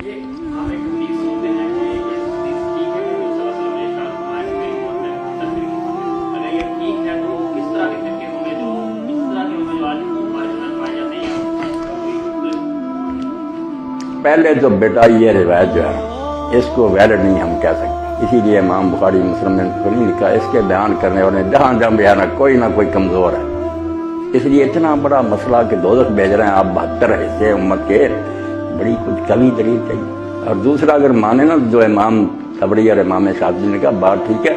ہم ایک حدیث سنتے ہیں کہ یہ حدیث ٹھیک ہے کہ صلی اللہ علیہ وسلم نے ارشاد فرمایا کہ میری موت میں تقریر اگر یہ ٹھیک ہے تو کس طرح کے فرقے ہوں گے جو اس طرح کے ہوں گے جو آج ہمارے میں پائے جاتے ہیں؟ پہلے تو بیٹا یہ روایت جو ہے اس کو ویلڈ نہیں ہم کہہ سکتے، اسی لیے امام بخاری مسلم نے کو نہیں لکھا، اس کے بیان کرنے والے جہاں جہاں بیان کوئی نہ کوئی کمزور ہے، اس لیے اتنا بڑا مسئلہ کہ دوزخ بھیج رہے ہیں آپ 72 حصے امت کے، بڑی کچھ کمی دلیل چاہیے۔ اور دوسرا اگر مانے نا جو امام طبری اور امام شافعی نے کہا بات ٹھیک ہے،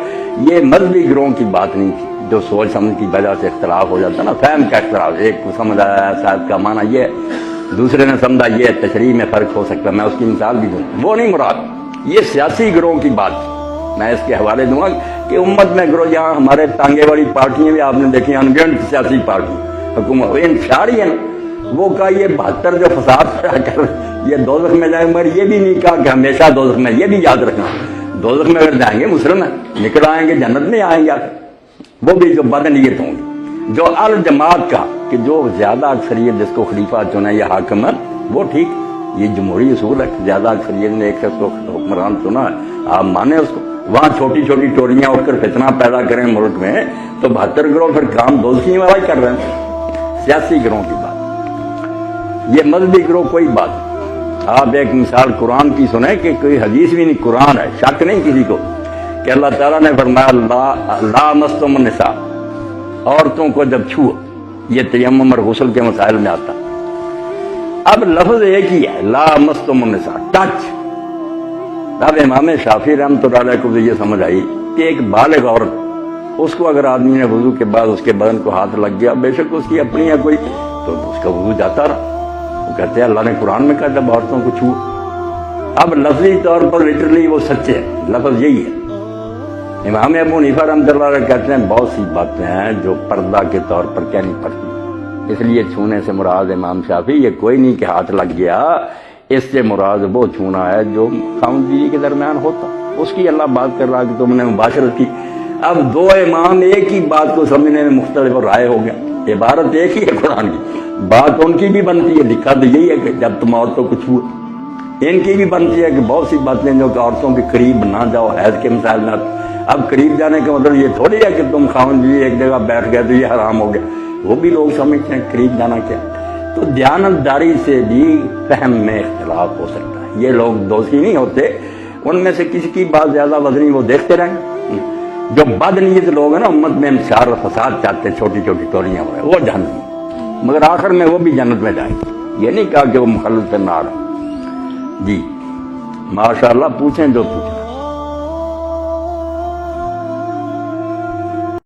یہ مذہبی گروہ کی بات نہیں تھی جو سوچ سمجھ کی وجہ سے اختلاف ہو جاتا نا، فہم کا اختلاف، ایک کو سمجھ آیا صاحب کا معنی یہ، دوسرے نے سمجھا یہ، تشریح میں فرق ہو سکتا ہے، میں اس کی مثال بھی دوں، وہ نہیں مراد، یہ سیاسی گروہ کی بات تھی۔ میں اس کے حوالے دوں گا کہ امت میں گروہ یہاں ہمارے ٹانگے والی پارٹیاں بھی آپ نے دیکھی، انگنٹ سیاسی پارٹی حکومت انشاری ہے نا، وہ کہا یہ 72 جو فساد پیدا کر یہ دوزخ میں جائیں، مگر یہ بھی نہیں کہا کہ ہمیشہ دوزخ میں، یہ بھی یاد رکھنا دوزخ میں اگر جائیں گے مسلم ہیں، نکل آئیں گے جنت میں آئیں گے، وہ بھی جو بدنیت ہوں گے، جو الجماعت کا کہ جو زیادہ اکثریت جس کو خلیفہ چنا یا حاکم ہے وہ ٹھیک، یہ جمہوری اصول ہے، زیادہ اکثریت نے ایک شخص کو حکمران چنا ہے آپ مانیں اس کو، وہاں چھوٹی چھوٹی ٹولیاں اٹھ کر فتنہ پیدا کریں ملک میں تو 72 گروہ پھر کام دوزخی والا ہی کر رہے ہیں، سیاسی گروہ کی بات، یہ مذہبی گروہ کوئی بات نہیں۔ آپ ایک مثال قرآن کی سنیں کہ کوئی حدیث بھی نہیں، قرآن ہے، شک نہیں کسی کو کہ اللہ تعالیٰ نے فرمایا لا مستم النساء، عورتوں کو جب چھو، یہ تیمم اور غسل کے مسائل میں آتا، اب لفظ ایک ہی ہے لا مستم النساء، ٹچ۔ اب امام شافعی رحمۃ اللہ علیہ کو یہ سمجھ آئی کہ ایک بالغ عورت، اس کو اگر آدمی نے وضو کے بعد اس کے بدن کو ہاتھ لگ گیا، بے شک اس کی اپنی یا کوئی تو اس کا وضو جاتا رہا، وہ کہتے ہیں اللہ نے قرآن میں کہا جب عورتوں کو چھو، اب لفظی طور پر لٹرلی وہ سچے ہے، لفظ یہی ہے۔ امام ابو حنیفہ رحمۃ اللہ علیہ کہتے ہیں بہت سی باتیں ہیں جو پردہ کے طور پر کہنی پڑتی، اس لیے چھونے سے مراد امام شافعی یہ کوئی نہیں کہ ہاتھ لگ گیا، اس سے مراد وہ چھونا ہے جو خاوند بیوی کے درمیان ہوتا، اس کی اللہ بات کر رہا کہ تم نے مباشرت کی۔ اب دو امام ایک ہی بات کو سمجھنے میں مختلف رائے ہو گیا، عبارت ایک ہی ہے قرآن کی، بات ان کی بھی بنتی ہے، لکھا تو یہی ہے کہ جب تم عورتوں کو چھو، ان کی بھی بنتی ہے کہ بہت سی باتیں جو کہ عورتوں کے قریب نہ جاؤ، حیض کے مسائل نہ۔ اب قریب جانے کا مطلب یہ تھوڑی ہے کہ تم خاوند بیوی ایک جگہ بیٹھ گئے تو یہ حرام ہو گیا، وہ بھی لوگ سمجھتے ہیں قریب جانا کیا۔ تو دیانتداری سے بھی فہم میں اختلاف ہو سکتا ہے، یہ لوگ دوزخی نہیں ہوتے، ان میں سے کسی کی بات زیادہ وزنی وہ دیکھتے رہیں گے، جو بدنیت لوگ ہیں نا امت میں انتشار اور فساد چاہتے ہیں، چھوٹی چھوٹی ٹولیاں ہو رہے وہ جہنم، مگر آخر میں وہ بھی جنت میں جائیں گے، یہ نہیں کہا کہ وہ مخلص نار۔ جی ماشاء اللہ، پوچھیں جو پوچھیں۔